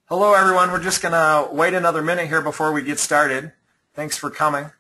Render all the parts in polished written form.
Hello everyone, we're just going to wait another minute here before we get started. Thanks for coming.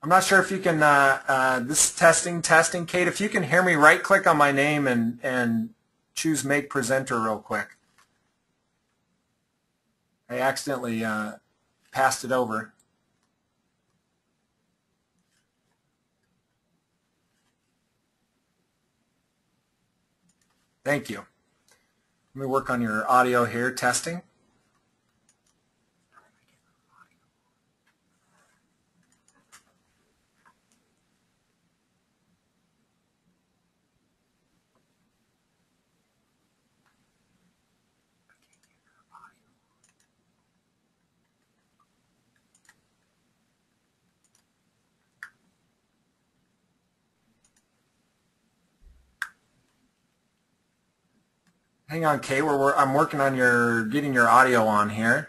I'm not sure if you can, this is testing. Kate, if you can hear me, right click on my name and choose Make Presenter real quick. I accidentally passed it over. Thank you. Let me work on your audio here, testing. Hang on, Kate. I'm working on getting your audio on here.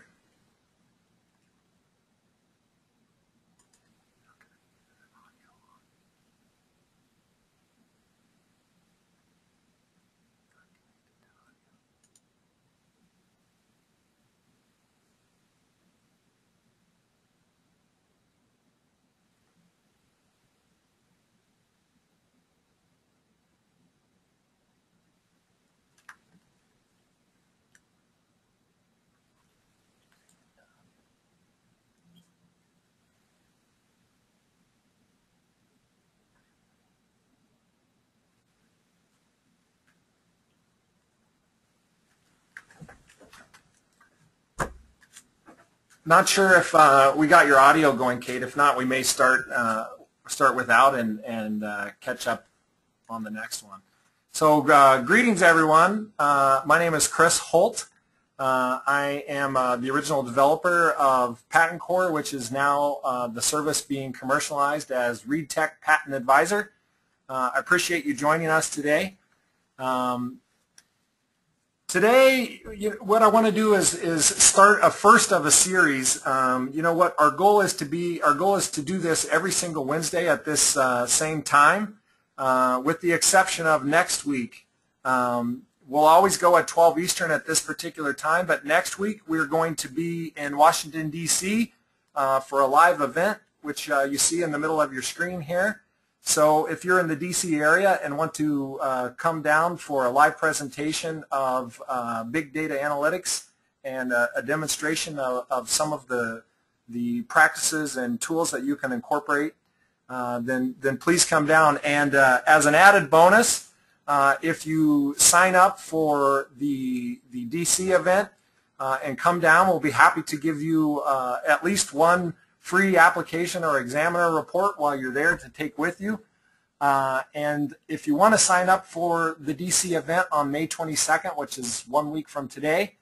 Not sure if we got your audio going, Kate. If not, we may start without and catch up on the next one. So greetings, everyone. My name is Chris Holt. I am the original developer of Patent Core, which is now the service being commercialized as ReadTech Patent Advisor. I appreciate you joining us today. Today, what I want to do is start a first of a series. What our goal is to do this every single Wednesday at this same time, with the exception of next week. We'll always go at 12 Eastern at this particular time, but next week we're going to be in Washington, D.C. For a live event, which you see in the middle of your screen here. So if you're in the D.C. area and want to come down for a live presentation of big data analytics and a demonstration of some of the practices and tools that you can incorporate, then please come down. And as an added bonus, if you sign up for the D.C. event and come down, we'll be happy to give you at least one free application or examiner report while you're there to take with you. And if you want to sign up for the DC event on May 22nd, which is 1 week from today,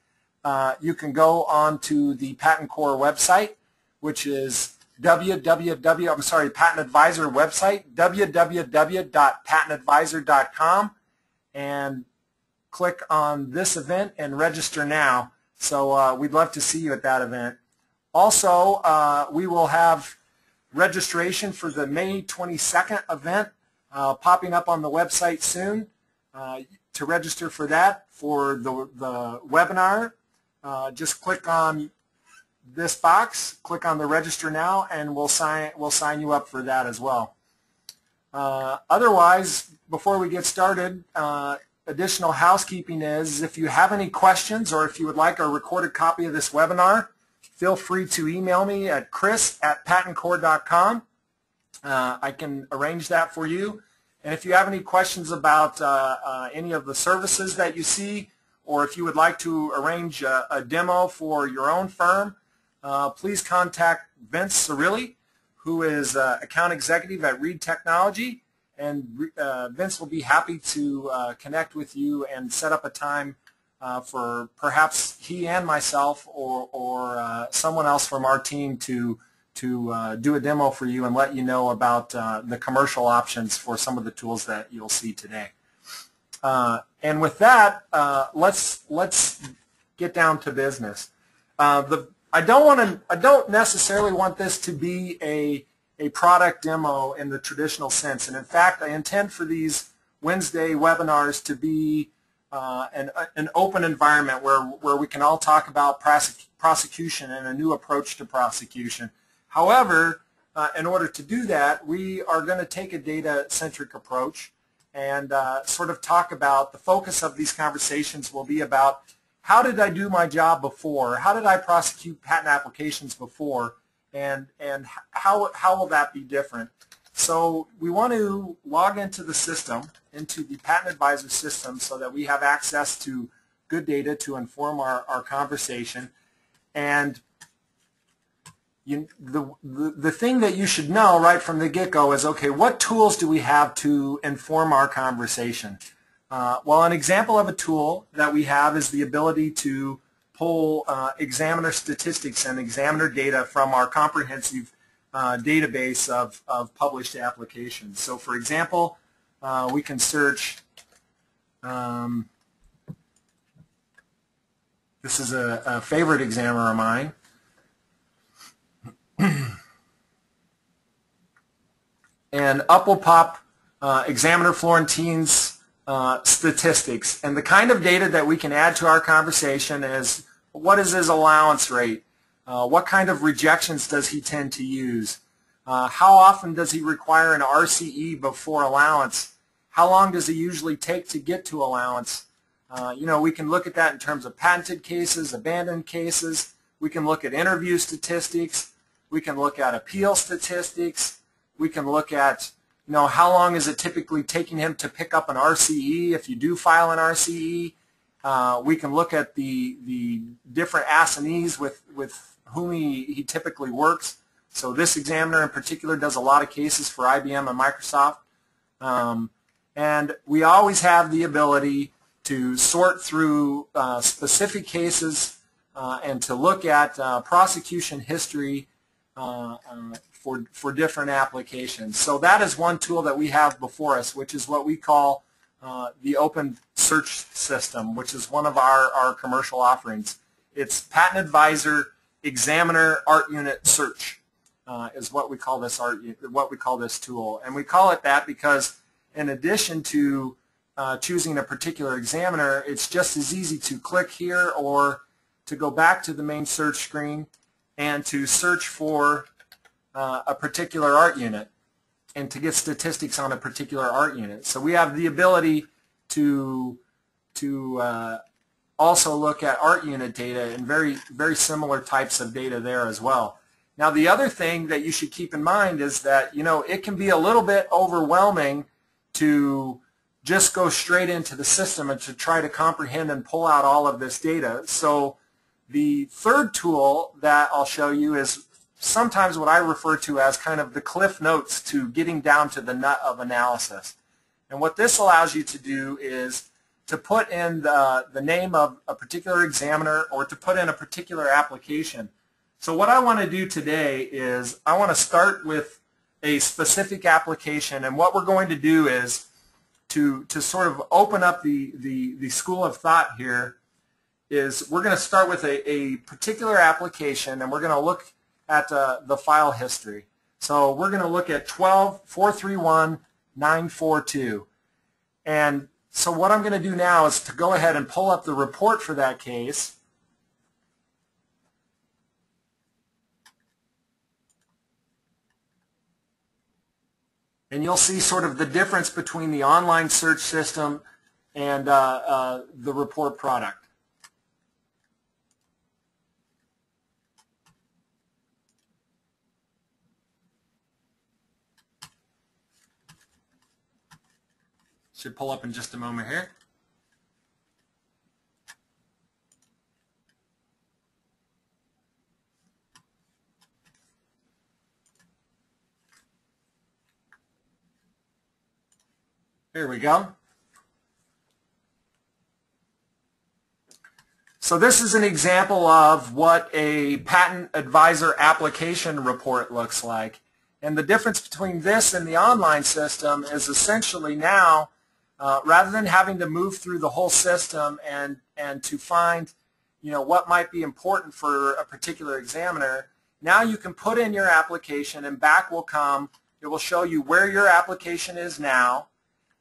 you can go on to the Patent Core website, which is Patent Advisor website, www.patentadvisor.com, and click on this event and register now. So we'd love to see you at that event. Also, we will have registration for the May 22nd event popping up on the website soon. To register for that, for the webinar, just click on this box, click on the register now, and we'll sign you up for that as well. Otherwise, before we get started, additional housekeeping is if you have any questions or if you would like a recorded copy of this webinar, feel free to email me at chris@patentcore.com. I can arrange that for you. And if you have any questions about any of the services that you see, or if you would like to arrange a demo for your own firm, please contact Vince Cirilli, who is account executive at Read Technology. And Vince will be happy to connect with you and set up a time for perhaps he and myself or someone else from our team to do a demo for you and let you know about the commercial options for some of the tools that you'll see today. And with that, let's get down to business. I don't necessarily want this to be a product demo in the traditional sense, and in fact, I intend for these Wednesday webinars to be an open environment where we can all talk about prosecution and a new approach to prosecution. However, in order to do that, we are going to take a data-centric approach and sort of talk about the focus of these conversations will be about how did I do my job before, how did I prosecute patent applications before, and how will that be different. So we want to log into the system, into the Patent Advisor system, so that we have access to good data to inform our conversation. And the thing that you should know right from the get-go is, okay, what tools do we have to inform our conversation? Well, an example of a tool that we have is the ability to pull examiner statistics and examiner data from our comprehensive database of published applications. So, for example, we can search, this is a favorite examiner of mine, and up will pop Examiner Florentine's statistics. And the kind of data that we can add to our conversation is, what is his allowance rate? What kind of rejections does he tend to use? How often does he require an RCE before allowance? How long does it usually take to get to allowance? We can look at that in terms of patented cases, abandoned cases. We can look at interview statistics. We can look at appeal statistics. We can look at, how long is it typically taking him to pick up an RCE if you do file an RCE. We can look at the different assignees with whom he typically works. So this examiner in particular does a lot of cases for IBM and Microsoft. And we always have the ability to sort through specific cases and to look at prosecution history for different applications. So that is one tool that we have before us, which is what we call the Open Search System, which is one of our commercial offerings. It's Patent Advisor Examiner Art Unit Search is what we call this tool, and we call it that because in addition to choosing a particular examiner, it's just as easy to click here or to go back to the main search screen and to search for a particular art unit and to get statistics on a particular art unit. So we have the ability to also look at art unit data and very similar types of data there as well. Now, the other thing that you should keep in mind is that it can be a little bit overwhelming to just go straight into the system and to try to comprehend and pull out all of this data. So the third tool that I'll show you is sometimes what I refer to as kind of the cliff notes to getting down to the nut of analysis. And what this allows you to do is to put in the name of a particular examiner or to put in a particular application. So what I want to do today is I want to start with a specific application, and what we're going to do is to sort of open up the school of thought here is we're going to start with a particular application, and we're going to look at the file history. So we're going to look at 12-431-942. And so what I'm going to do now is to go ahead and pull up the report for that case. And you'll see sort of the difference between the online search system and the report product. Should pull up in just a moment here. Here we go. So this is an example of what a patent advisor application report looks like. And the difference between this and the online system is essentially now, rather than having to move through the whole system and to find, what might be important for a particular examiner, now you can put in your application and back will come. It will show you where your application is now,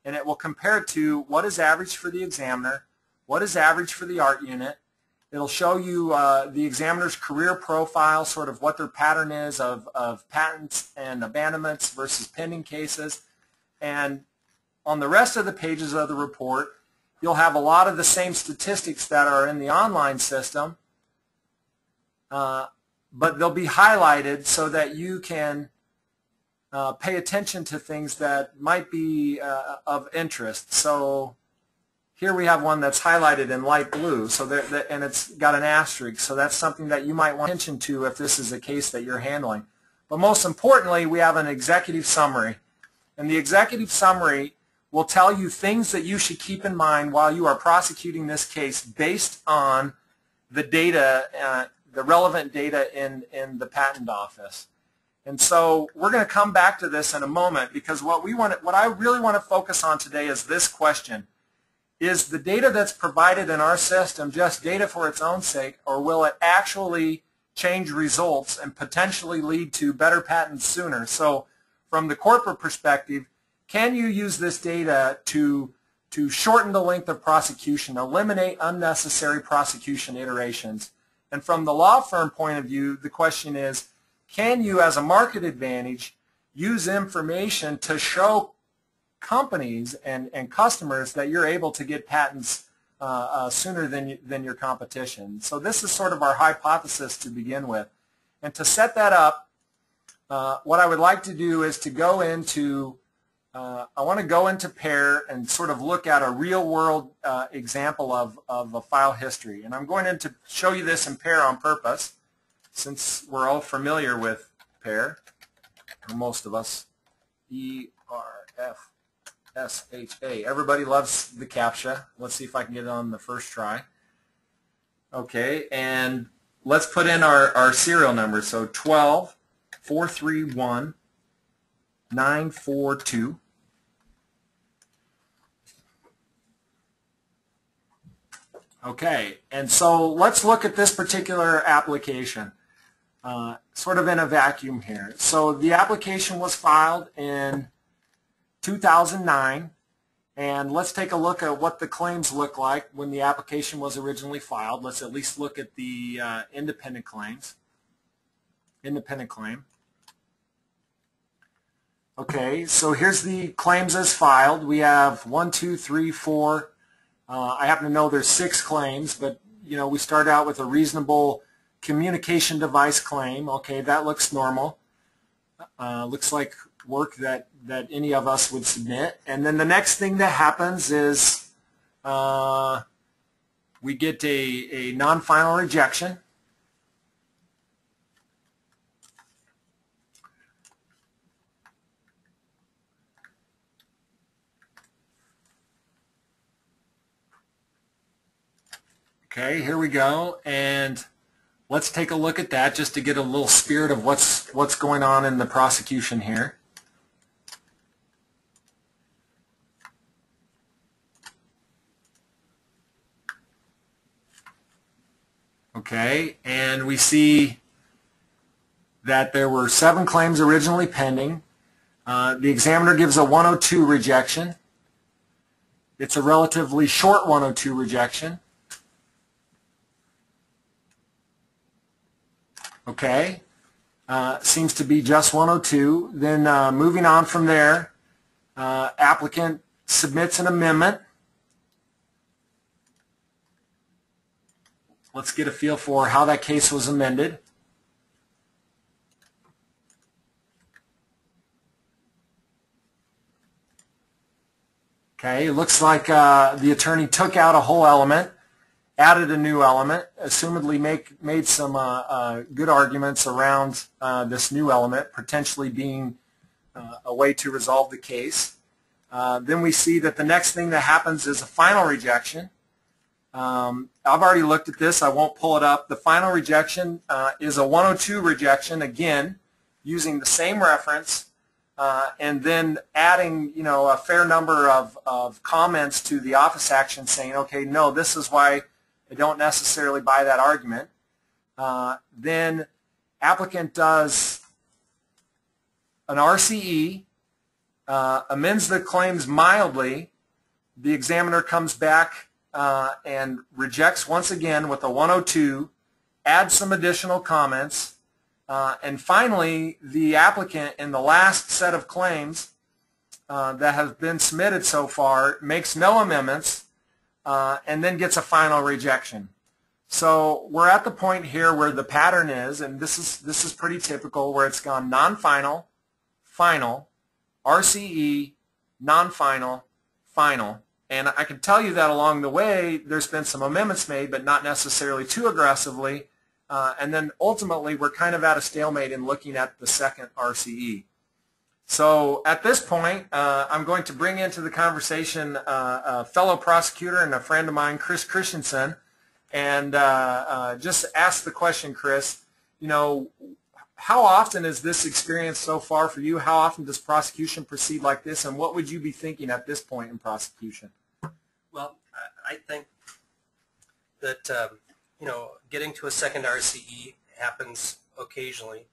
and it will compare it to what is average for the examiner, what is average for the art unit. It'll show you the examiner's career profile, sort of what their pattern is of patents and abandonments versus pending cases. And on the rest of the pages of the report, you'll have a lot of the same statistics that are in the online system, but they'll be highlighted so that you can pay attention to things that might be of interest. So here we have one that's highlighted in light blue, and it's got an asterisk, so that's something that you might want attention to if this is a case that you're handling. But most importantly, we have an executive summary. And the executive summary will tell you things that you should keep in mind while you are prosecuting this case based on the data, the relevant data in the patent office. And so we're going to come back to this in a moment, because what I really want to focus on today is this question. Is the data that's provided in our system just data for its own sake, or will it actually change results and potentially lead to better patents sooner? So from the corporate perspective, can you use this data to shorten the length of prosecution, eliminate unnecessary prosecution iterations? And from the law firm point of view, the question is, can you, as a market advantage, use information to show companies and customers that you're able to get patents sooner than your competition? So this is sort of our hypothesis to begin with. And to set that up, what I would like to do is to go into, I want to go into PAIR and sort of look at a real-world example of a file history. And I'm going to show you this in PAIR on purpose, since we're all familiar with PAIR, or most of us. E-R-F-S-H-A. Everybody loves the CAPTCHA. Let's see if I can get it on the first try. Okay, and let's put in our serial number. So 12431942. Okay, and so let's look at this particular application, sort of in a vacuum here. So the application was filed in 2009, and let's take a look at what the claims look like when the application was originally filed. Let's at least look at the independent claims. Independent claim. Okay, so here's the claims as filed. We have 1, 2, 3, 4. I happen to know there's 6 claims, but we start out with a reasonable communication device claim. Okay, that looks normal. Looks like work that any of us would submit. And then the next thing that happens is we get a non-final rejection. Okay, here we go, and let's take a look at that just to get a little spirit of what's going on in the prosecution here. Okay, and we see that there were 7 claims originally pending. The examiner gives a 102 rejection. It's a relatively short 102 rejection. Okay, seems to be just 102. Then moving on from there, applicant submits an amendment. Let's get a feel for how that case was amended. Okay, it looks like the attorney took out a whole element, added a new element, assumedly made some good arguments around this new element, potentially being a way to resolve the case. Then we see that the next thing that happens is a final rejection. I've already looked at this. I won't pull it up. The final rejection is a 102 rejection, again, using the same reference, and then adding, a fair number of comments to the office action saying, okay, no, this is why I don't necessarily buy that argument. Then applicant does an RCE, amends the claims mildly. The examiner comes back and rejects once again with a 102, adds some additional comments, and finally the applicant in the last set of claims that have been submitted so far makes no amendments and then gets a final rejection. So we're at the point here where the pattern is, and this is pretty typical, where it's gone non-final, final, RCE, non-final, final. And I can tell you that along the way there's been some amendments made, but not necessarily too aggressively. And then ultimately we're kind of at a stalemate in looking at the second RCE. So at this point, I'm going to bring into the conversation a fellow prosecutor and a friend of mine, Chris Christensen, and just ask the question, Chris, how often is this experience so far for you? How often does prosecution proceed like this, and what would you be thinking at this point in prosecution? Well, I think that getting to a second RCE happens occasionally.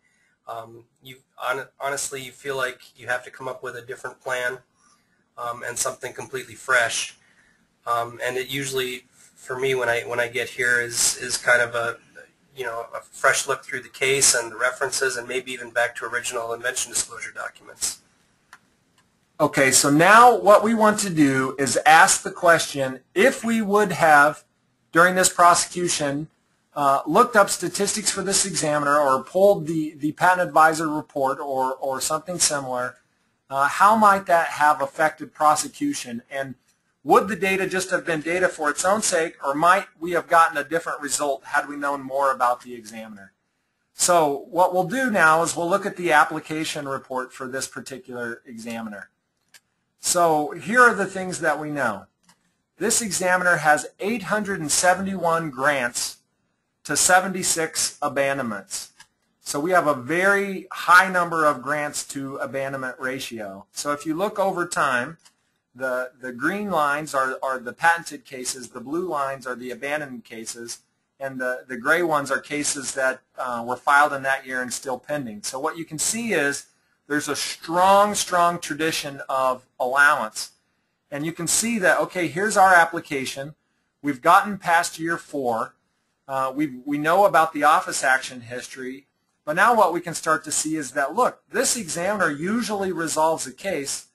Honestly, you feel like you have to come up with a different plan and something completely fresh. And it usually, for me, when I get here, is kind of a fresh look through the case and the references, and maybe even back to original invention disclosure documents. Okay, so now what we want to do is ask the question, if we would have, during this prosecution, looked up statistics for this examiner or pulled the patent advisor report or something similar, how might that have affected prosecution? And would the data just have been data for its own sake, or might we have gotten a different result had we known more about the examiner? So what we'll do now is we'll look at the application report for this particular examiner. So here are the things that we know. This examiner has 871 grants to 76 abandonments. So we have a very high number of grants to abandonment ratio. So if you look over time, the green lines are the patented cases, the blue lines are the abandonment cases, and the gray ones are cases that were filed in that year and still pending. So what you can see is there's a strong tradition of allowance. And you can see that, okay, here's our application. We've gotten past year 4. We know about the office action history. But now what we can start to see is that, look, this examiner usually resolves a case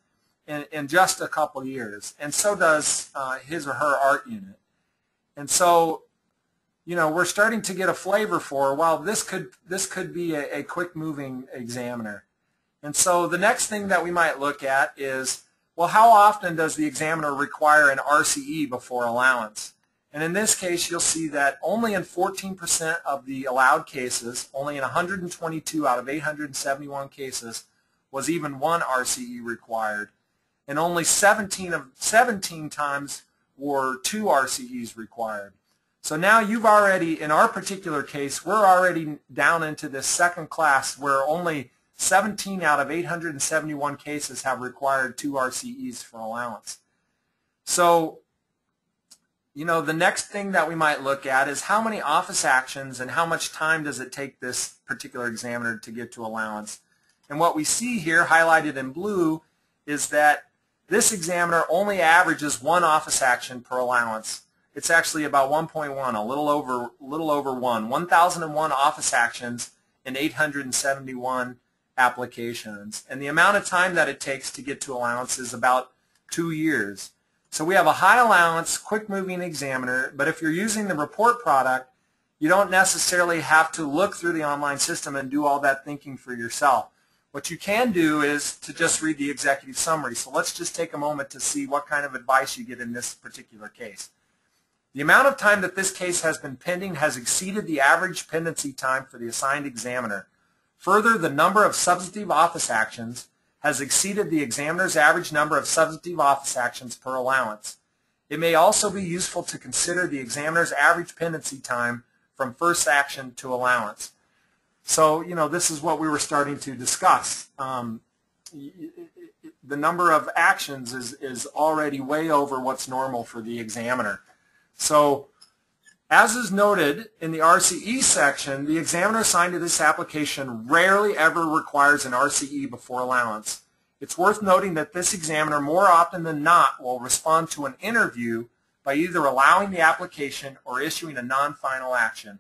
in just a couple years. And so does his or her art unit. And so, we're starting to get a flavor for, well, this could be a quick-moving examiner. And so the next thing that we might look at is, well, how often does the examiner require an RCE before allowance? And in this case, you'll see that only in 14% of the allowed cases, only in 122 out of 871 cases, was even one RCE required. And only 17 times were 2 RCEs required. So now you've already, in our particular case, we're already down into this second class where only 17 out of 871 cases have required 2 RCEs for allowance. So, the next thing that we might look at is how many office actions and how much time does it take this particular examiner to get to allowance. And what we see here highlighted in blue is that this examiner only averages 1 office action per allowance. It's actually about 1.1, a little over 1. 1,001 office actions in 871 applications. And the amount of time that it takes to get to allowance is about 2 years. So we have a high allowance, quick-moving examiner, but if you're using the report product, you don't necessarily have to look through the online system and do all that thinking for yourself. What you can do is to just read the executive summary. So let's just take a moment to see what kind of advice you get in this particular case. The amount of time that this case has been pending has exceeded the average pendency time for the assigned examiner. Further, the number of substantive office actions has exceeded the examiner's average number of substantive office actions per allowance. It may also be useful to consider the examiner's average pendency time from first action to allowance. So, this is what we were starting to discuss. The number of actions is already way over what's normal for the examiner. So, as is noted in the RCE section, the examiner assigned to this application rarely ever requires an RCE before allowance. It's worth noting that this examiner more often than not will respond to an interview by either allowing the application or issuing a non-final action.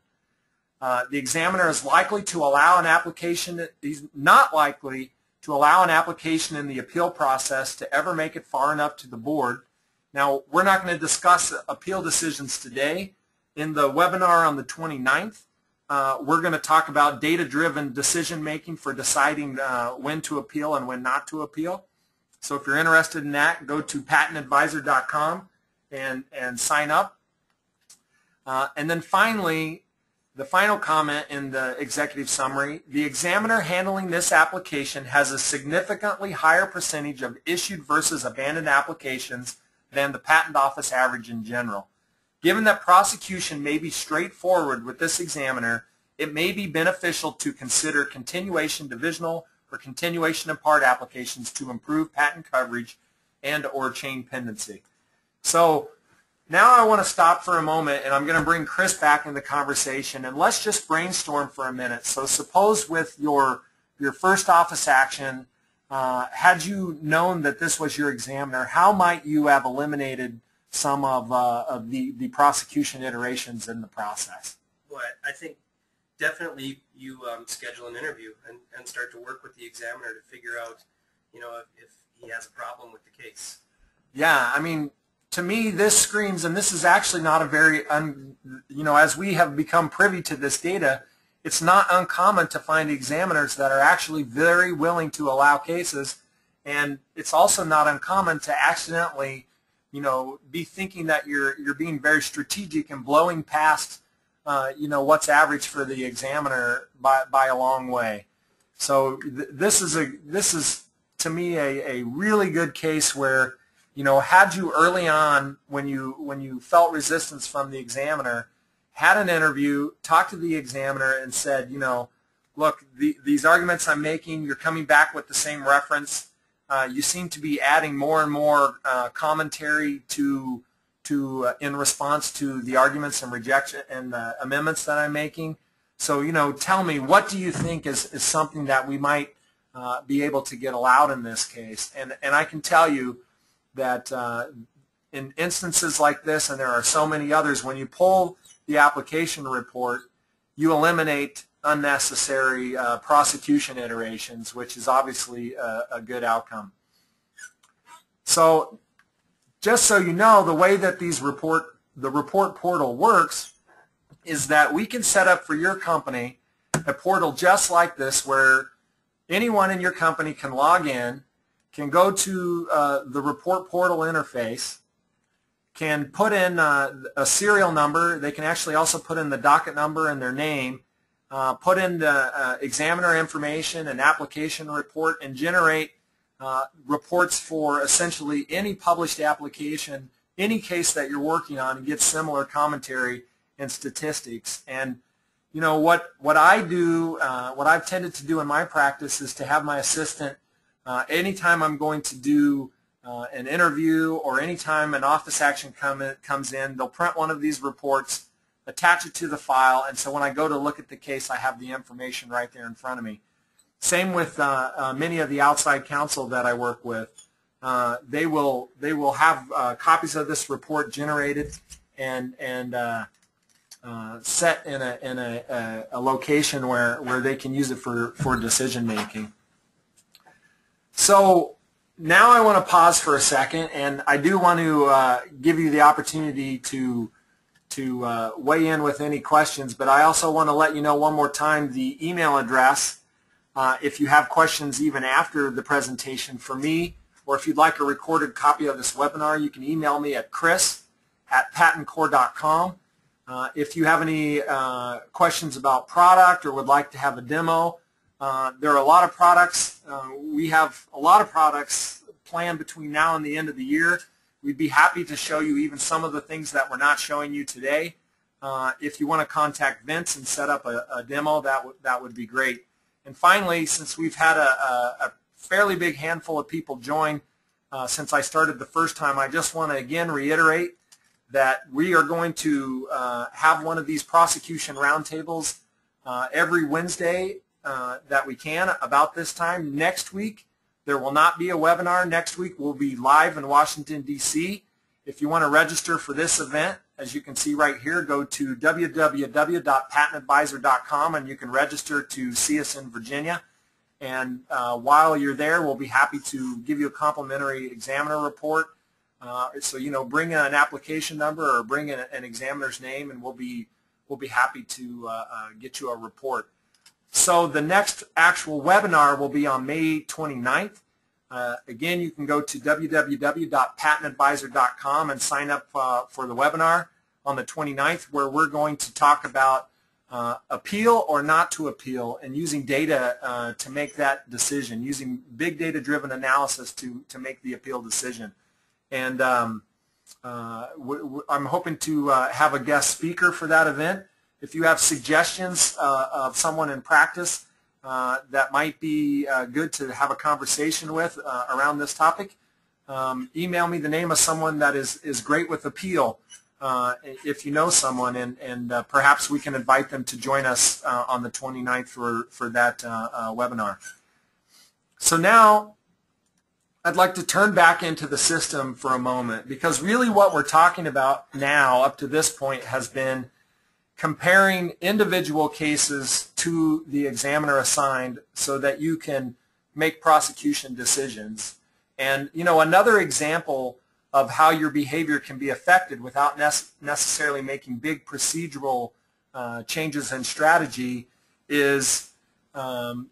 The examiner is likely to allow an application, he's not likely to allow an application in the appeal process to ever make it far enough to the board. Now, we're not going to discuss appeal decisions today. In the webinar on the 29th, we're going to talk about data-driven decision-making for deciding when to appeal and when not to appeal. So if you're interested in that, go to patentadvisor.com and sign up. And then finally, the final comment in the executive summary, the examiner handling this application has a significantly higher percentage of issued versus abandoned applications than the patent office average in general. Given that prosecution may be straightforward with this examiner, it may be beneficial to consider continuation divisional or continuation in part applications to improve patent coverage and or chain pendency. So now I want to stop for a moment, and I'm going to bring Chris back in the conversation, and let's just brainstorm for a minute. So suppose with your first office action, had you known that this was your examiner, how might you have eliminated some of the prosecution iterations in the process? Well, I think definitely you schedule an interview and start to work with the examiner to figure out, if he has a problem with the case. Yeah, I mean, to me, this screams, and this is actually not a very, as we have become privy to this data, it's not uncommon to find examiners that are actually very willing to allow cases, and it's also not uncommon to accidentally be thinking that you're being very strategic and blowing past, what's average for the examiner by a long way. So this is to me a really good case where, had you early on when you felt resistance from the examiner, had an interview, talked to the examiner, and said, look, these arguments I'm making, you're coming back with the same reference. You seem to be adding more and more commentary in response to the arguments and rejection and amendments that I'm making. So, tell me, what do you think is something that we might be able to get allowed in this case? And I can tell you that in instances like this, and there are so many others, when you pull the application report, you eliminate unnecessary prosecution iterations, which is obviously a good outcome. So just so you know, the way that the report portal works is that we can set up for your company a portal just like this where anyone in your company can log in, can go to the report portal interface, can put in a serial number. They can actually also put in the docket number and their name, put in the examiner information and application report, and generate reports for essentially any published application, any case that you're working on, and get similar commentary and statistics. And what I do, what I've tended to do in my practice is to have my assistant, anytime I'm going to do an interview or anytime an office action comes in, they'll print one of these reports, attach it to the file, and so when I go to look at the case, I have the information right there in front of me. Same with many of the outside counsel that I work with. They will have copies of this report generated and set in a location where they can use it for decision making. So now I want to pause for a second, and I do want to give you the opportunity to weigh in with any questions, but I also want to let you know one more time the email address if you have questions even after the presentation for me, or if you'd like a recorded copy of this webinar, you can email me at chris@patentcore.com. If you have any questions about product or would like to have a demo, there are a lot of products. We have a lot of products planned between now and the end of the year. We'd be happy to show you even some of the things that we're not showing you today. If you want to contact Vince and set up a demo, that would be great. And finally, since we've had a fairly big handful of people join since I started the first time, I just want to again reiterate that we are going to have one of these prosecution roundtables every Wednesday that we can about this time. Next week, there will not be a webinar. Next week, we'll be live in Washington, D.C. If you want to register for this event, as you can see right here, go to www.patentadvisor.com and you can register to see us in Virginia. And while you're there, we'll be happy to give you a complimentary examiner report. So, you know, bring an application number or bring an examiner's name, and we'll be happy to get you a report. So the next actual webinar will be on May 29th. Again, you can go to www.patentadvisor.com and sign up for the webinar on the 29th, where we're going to talk about appeal or not to appeal, and using data to make that decision, using big data-driven analysis to make the appeal decision. And I'm hoping to have a guest speaker for that event. If you have suggestions of someone in practice that might be good to have a conversation with around this topic, email me the name of someone that is great with appeal, if you know someone, and perhaps we can invite them to join us on the 29th for that webinar. So now I'd like to turn back into the system for a moment, because really what we're talking about now up to this point has been comparing individual cases to the examiner assigned so that you can make prosecution decisions. And, you know, another example of how your behavior can be affected without necessarily making big procedural changes in strategy is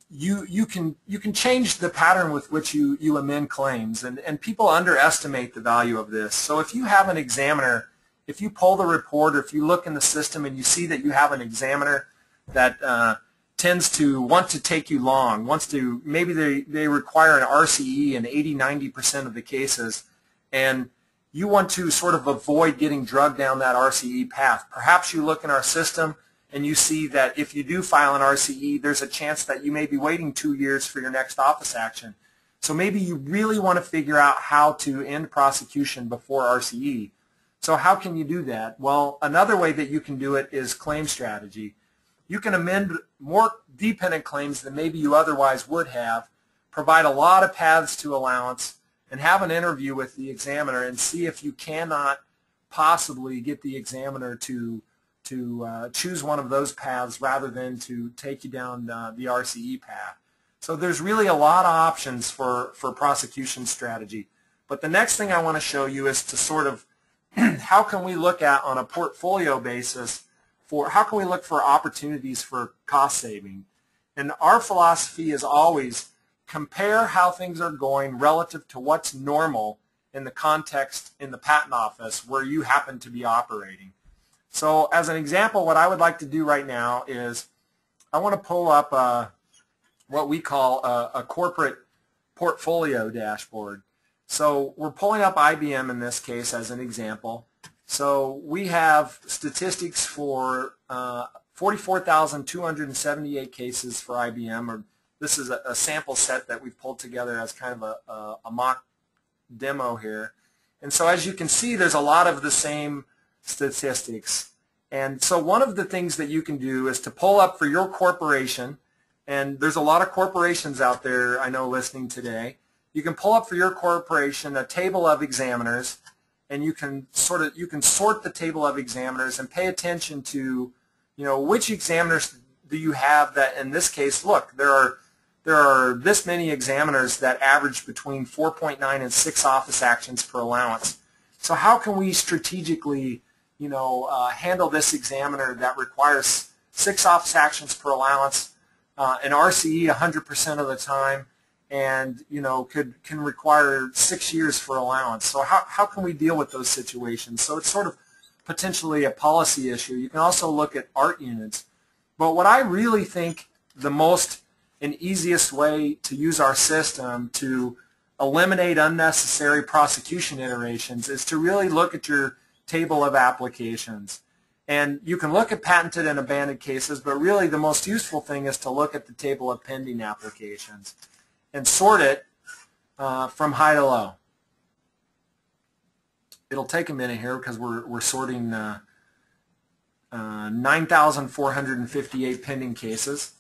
you can change the pattern with which you amend claims, and people underestimate the value of this. So if you have an examiner, if you pull the report, or if you look in the system and you see that you have an examiner that tends to want to take you long, maybe they require an RCE in 80–90% of the cases, and you want to sort of avoid getting drugged down that RCE path. Perhaps you look in our system and you see that if you do file an RCE, there's a chance that you may be waiting 2 years for your next office action. So maybe you really want to figure out how to end prosecution before RCE. So how can you do that? Well, another way that you can do it is claim strategy. You can amend more dependent claims than maybe you otherwise would have, provide a lot of paths to allowance, and have an interview with the examiner and see if you cannot possibly get the examiner to choose one of those paths rather than to take you down the RCE path. So there's really a lot of options for prosecution strategy. But the next thing I want to show you is to sort of how can we look at, on a portfolio basis, how can we look for opportunities for cost saving. And our philosophy is always compare how things are going relative to what's normal in the context in the patent office where you happen to be operating. So as an example, what I would like to do right now is I want to pull up what we call a corporate portfolio dashboard. So we're pulling up IBM in this case as an example. So we have statistics for 44,278 cases for IBM. Or this is a sample set that we've pulled together as kind of a mock demo here. And so as you can see, there's a lot of the same statistics. And so one of the things that you can do is to pull up for your corporation, and there's a lot of corporations out there I know listening today. You can pull up for your corporation a table of examiners, and you can sort the table of examiners and pay attention to, you know, which examiners do you have that, in this case, look, there are this many examiners that average between 4.9 and 6 office actions per allowance. So how can we strategically, you know, handle this examiner that requires 6 office actions per allowance, an RCE 100% of the time, and, you know, can require 6 years for allowance. So how can we deal with those situations? So it's sort of potentially a policy issue. You can also look at ART units. But what I really think the most and easiest way to use our system to eliminate unnecessary prosecution iterations is to really look at your table of applications. And you can look at patented and abandoned cases, but really the most useful thing is to look at the table of pending applications and sort it from high to low. It'll take a minute here because we're sorting 9,458 pending cases.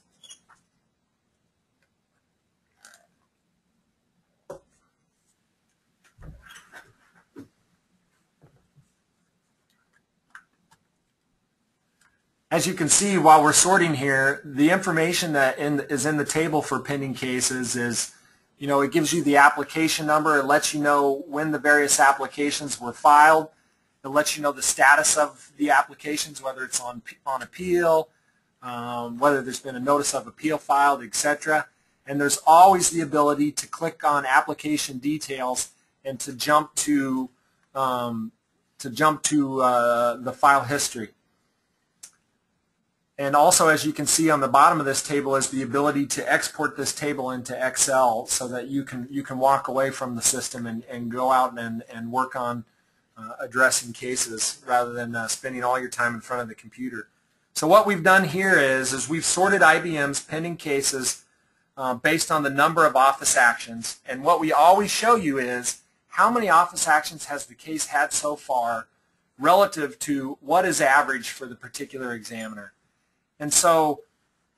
As you can see, while we're sorting here, the information that is in the table for pending cases is, it gives you the application number. It lets you know when the various applications were filed. It lets you know the status of the applications, whether it's on appeal, whether there's been a notice of appeal filed, etc. And there's always the ability to click on application details and to jump to the file history. And also, as you can see on the bottom of this table, is the ability to export this table into Excel so that you can walk away from the system and go out and work on addressing cases rather than spending all your time in front of the computer. So what we've done here is we've sorted IBM's pending cases based on the number of office actions. And what we always show you is how many office actions has the case had so far relative to what is average for the particular examiner. And so,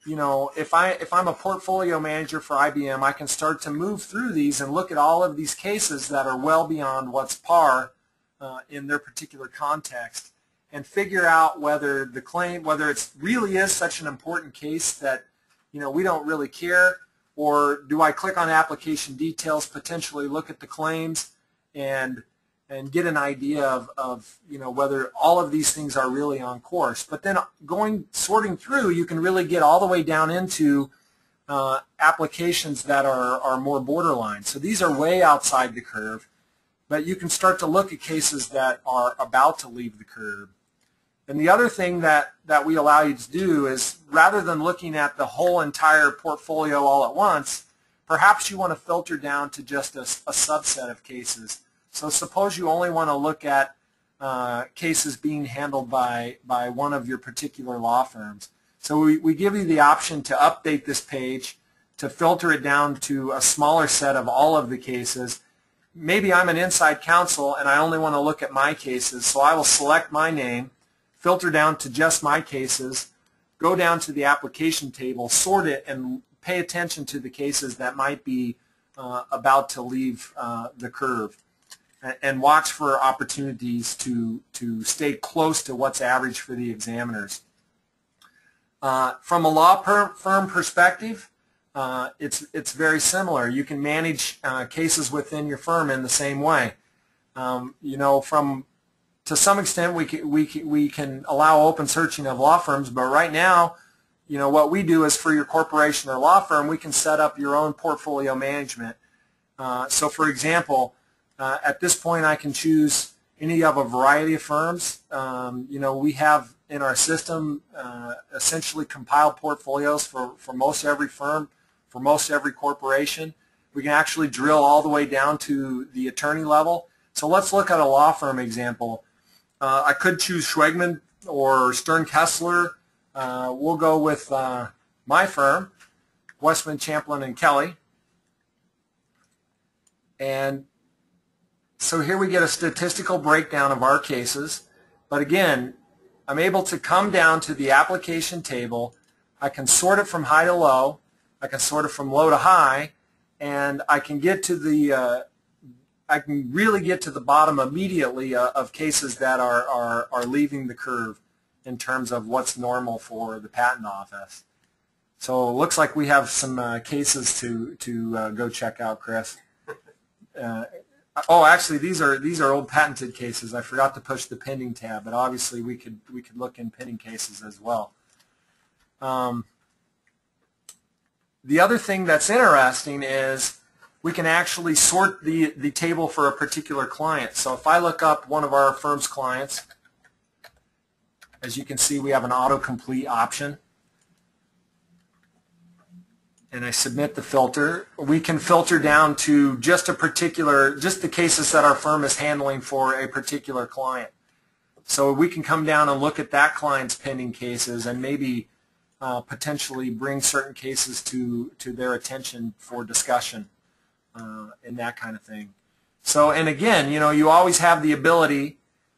if I'm a portfolio manager for IBM, I can start to move through these and look at all of these cases that are well beyond what's par in their particular context, and figure out whether the claim, whether it really is such an important case that we don't really care, or do I click on application details, potentially look at the claims, and get an idea of whether all of these things are really on course. But then sorting through, you can really get all the way down into applications that are more borderline. So these are way outside the curve, but you can start to look at cases that are about to leave the curve. And the other thing that we allow you to do is, rather than looking at the whole entire portfolio all at once, perhaps you want to filter down to just a subset of cases. So suppose you only want to look at cases being handled by one of your particular law firms. So we give you the option to update this page to filter it down to a smaller set of all of the cases. Maybe I'm an inside counsel and I only want to look at my cases, so I will select my name, filter down to just my cases, go down to the application table, sort it, and pay attention to the cases that might be about to leave the curve, and watch for opportunities to stay close to what's average for the examiners. From a law firm perspective, it's very similar. You can manage cases within your firm in the same way. To some extent, we can allow open searching of law firms, but right now, what we do is, for your corporation or law firm, we can set up your own portfolio management. So, for example, at this point, I can choose any of a variety of firms. We have in our system essentially compiled portfolios for most every firm, for most every corporation. We can actually drill all the way down to the attorney level. So let's look at a law firm example. I could choose Schwegman or Stern Kessler. We'll go with my firm, Westman, Champlin, and Kelly. And so here we get a statistical breakdown of our cases. But again, I'm able to come down to the application table. I can sort it from high to low. I can sort it from low to high. And I can get to the I can really get to the bottom immediately of cases that are leaving the curve in terms of what's normal for the patent office. So it looks like we have some cases to go check out, Chris. Oh, actually, these are old patented cases. I forgot to push the pending tab, but obviously we could look in pending cases as well. The other thing that's interesting is we can actually sort the table for a particular client. So if I look up one of our firm's clients, as you can see, we have an autocomplete option. and I submit the filter, we can filter down to just the cases that our firm is handling for a particular client. So we can come down and look at that client's pending cases and maybe potentially bring certain cases to their attention for discussion and that kind of thing. So, and again, you always have the ability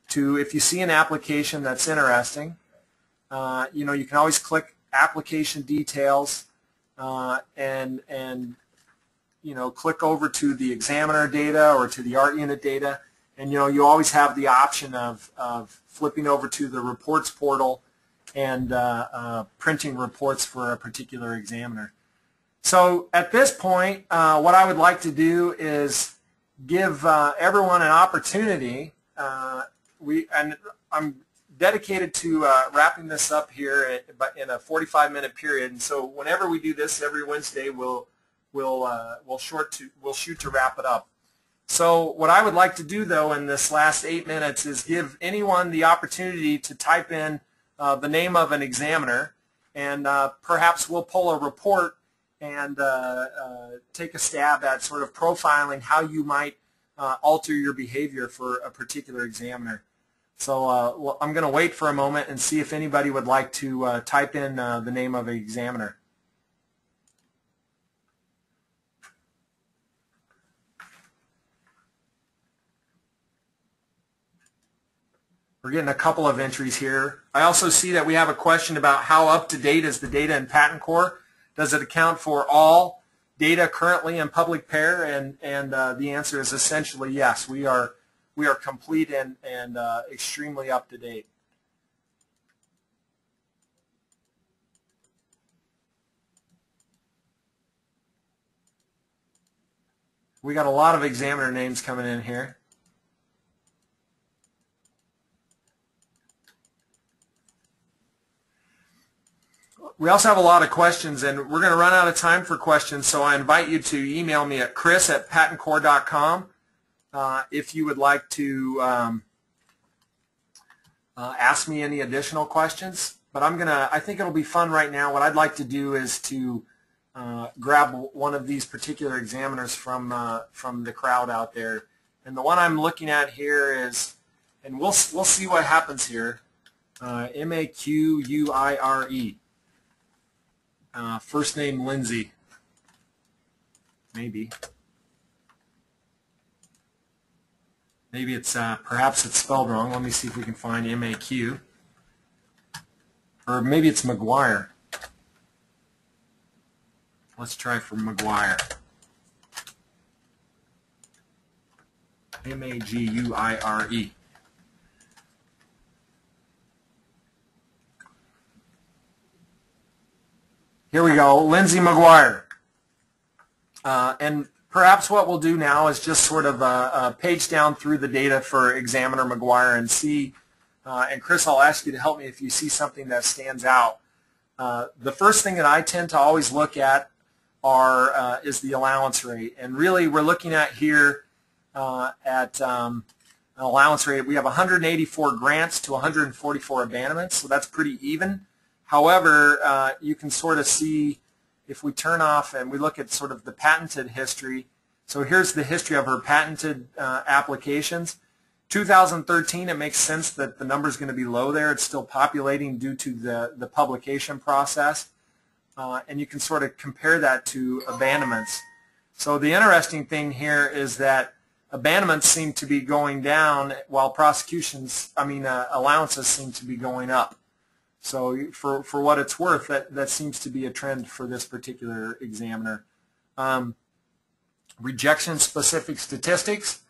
to, if you see an application that's interesting, you can always click application details and click over to the examiner data or to the art unit data, and you always have the option of flipping over to the reports portal and printing reports for a particular examiner. So at this point, what I would like to do is give everyone an opportunity. I'm dedicated to wrapping this up here in a 45-minute period, and so whenever we do this every Wednesday, we'll shoot to wrap it up. So what I would like to do, though, in this last 8 minutes is give anyone the opportunity to type in the name of an examiner, and perhaps we'll pull a report and take a stab at sort of profiling how you might alter your behavior for a particular examiner. So I'm going to wait for a moment and see if anybody would like to type in the name of an examiner. We're getting a couple of entries here. I also see that we have a question about how up-to-date is the data in Patent Core. Does it account for all data currently in public pair? And the answer is essentially yes. We are complete and extremely up-to-date. We got a lot of examiner names coming in here. We also have a lot of questions, and we're going to run out of time for questions, so I invite you to email me at chris@patentcore.com if you would like to ask me any additional questions. But I think it'll be fun right now. What I'd like to do is to grab one of these particular examiners from the crowd out there. And the one I'm looking at here is, and we'll see what happens here, M-A-Q-U-I-R-E. First name Lindsay, maybe. Maybe it's perhaps it's spelled wrong. Let me see if we can find M-A-Q, or maybe it's McGuire. Let's try for McGuire. M-A-G-U-I-R-E. Here we go, Lindsay McGuire. And perhaps what we'll do now is just sort of page down through the data for examiner McGuire and see, and Chris, I'll ask you to help me if you see something that stands out. The first thing that I tend to always look at is the allowance rate. And really we're looking at here at an allowance rate. We have 184 grants to 144 abandonments, so that's pretty even. However, you can sort of see if we turn off and we look at sort of the patented history. So here's the history of her patented applications. 2013, it makes sense that the number is going to be low there. It's still populating due to the publication process. And you can sort of compare that to abandonments. So the interesting thing here is that abandonments seem to be going down while allowances seem to be going up. So for what it's worth, that seems to be a trend for this particular examiner. Rejection-specific statistics,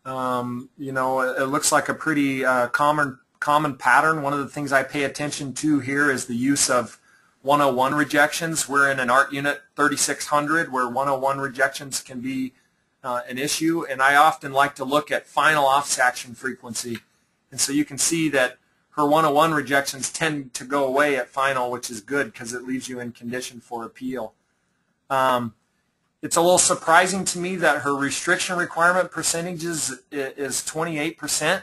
it looks like a pretty common pattern. One of the things I pay attention to here is the use of 101 rejections. We're in an art unit 3600 where 101 rejections can be an issue, and I often like to look at final off-action frequency. And so you can see that her 101 rejections tend to go away at final, which is good because it leaves you in condition for appeal. It's a little surprising to me that her restriction requirement percentage is 28%.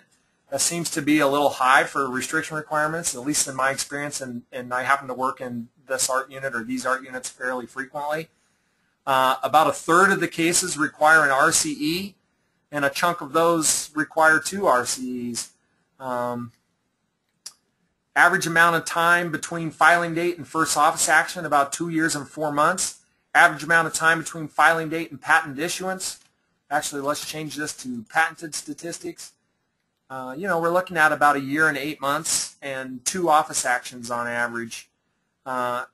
That seems to be a little high for restriction requirements, at least in my experience, and I happen to work in this art unit or these art units fairly frequently. About a third of the cases require an RCE, and a chunk of those require 2 RCEs. Average amount of time between filing date and first office action, about 2 years and 4 months. Average amount of time between filing date and patent issuance. Actually, let's change this to patented statistics. We're looking at about 1 year and 8 months and 2 office actions on average. I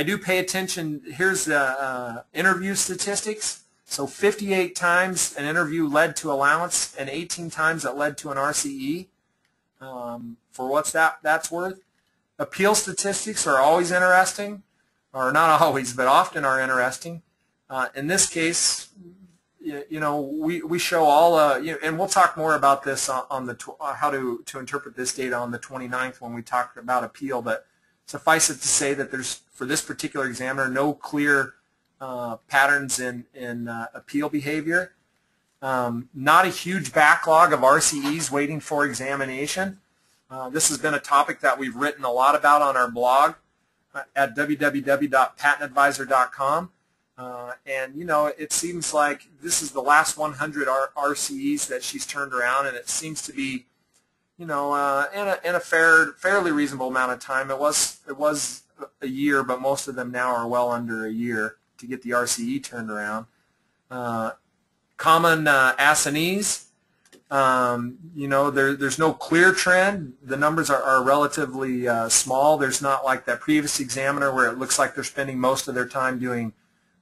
do pay attention. Here's the interview statistics. So 58 times an interview led to allowance and 18 times it led to an RCE. For what's that's worth. Appeal statistics are always interesting, or not always, but often are interesting. In this case, we show all, and we'll talk more about this on the how to interpret this data on the 29th when we talk about appeal. But suffice it to say that there's, for this particular examiner, no clear patterns in appeal behavior. Not a huge backlog of RCEs waiting for examination. This has been a topic that we've written a lot about on our blog at www.patentadvisor.com. And it seems like this is the last 100 RCEs that she's turned around, and it seems to be, in a fairly reasonable amount of time. It was a year, but most of them now are well under a year to get the RCE turned around. Common assignees. There's no clear trend. The numbers are relatively small. There's not like that previous examiner where it looks like they're spending most of their time doing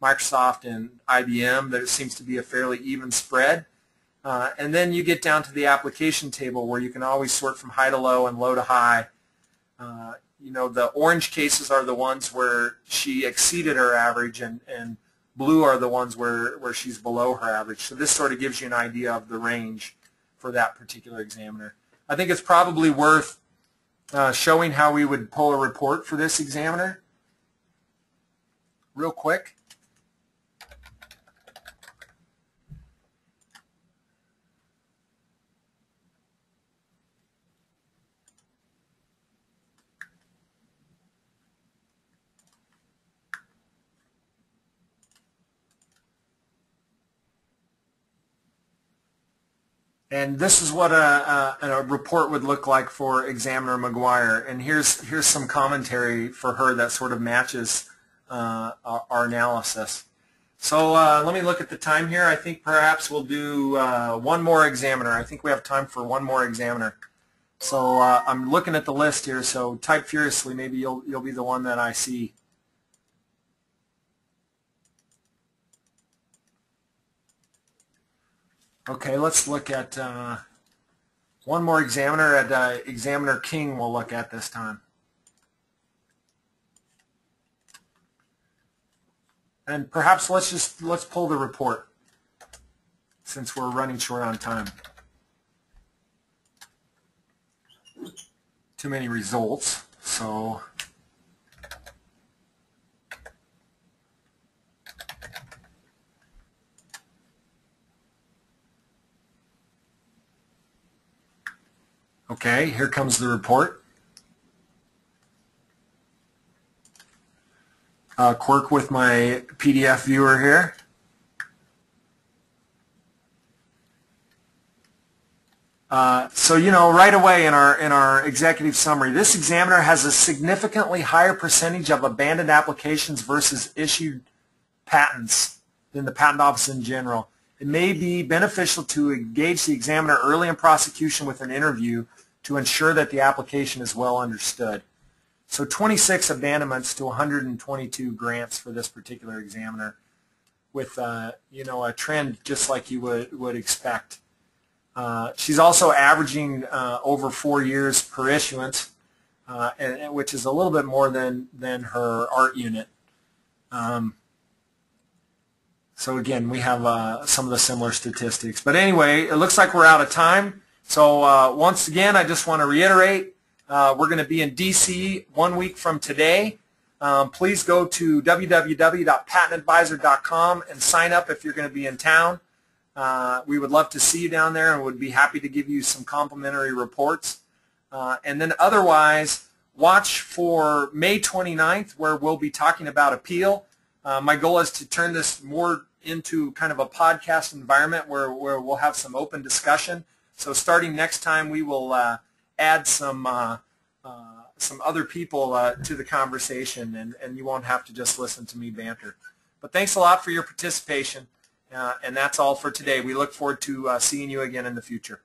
Microsoft and IBM. There seems to be a fairly even spread. And then you get down to the application table where you can always sort from high to low and low to high. The orange cases are the ones where she exceeded her average, and blue are the ones where she's below her average. So this sort of gives you an idea of the range for that particular examiner. I think it's probably worth showing how we would pull a report for this examiner real quick. And this is what a report would look like for Examiner McGuire. And here's some commentary for her that sort of matches our analysis. So let me look at the time here. I think perhaps we'll do one more examiner. I think we have time for one more examiner. So I'm looking at the list here. So type furiously. Maybe you'll be the one that I see. Okay, let's look at one more examiner. At Examiner King we'll look at this time. And perhaps let's pull the report since we're running short on time. Too many results, so okay, here comes the report. Quirk with my PDF viewer here. So right away in our executive summary, this examiner has a significantly higher percentage of abandoned applications versus issued patents than the Patent Office in general. It may be beneficial to engage the examiner early in prosecution with an interview to ensure that the application is well understood. So 26 abandonments to 122 grants for this particular examiner, with a trend just like you would expect. She's also averaging over 4 years per issuance, which is a little bit more than her art unit. So again, we have some of the similar statistics. But anyway, it looks like we're out of time. So once again, I just want to reiterate, we're going to be in DC 1 week from today. Please go to www.patentadvisor.com and sign up if you're going to be in town. We would love to see you down there and would be happy to give you some complimentary reports. And then otherwise, watch for May 29th, where we'll be talking about appeal. My goal is to turn this more into kind of a podcast environment where we'll have some open discussion. So starting next time, we will add some other people to the conversation, and you won't have to just listen to me banter. But thanks a lot for your participation, and that's all for today. We look forward to seeing you again in the future.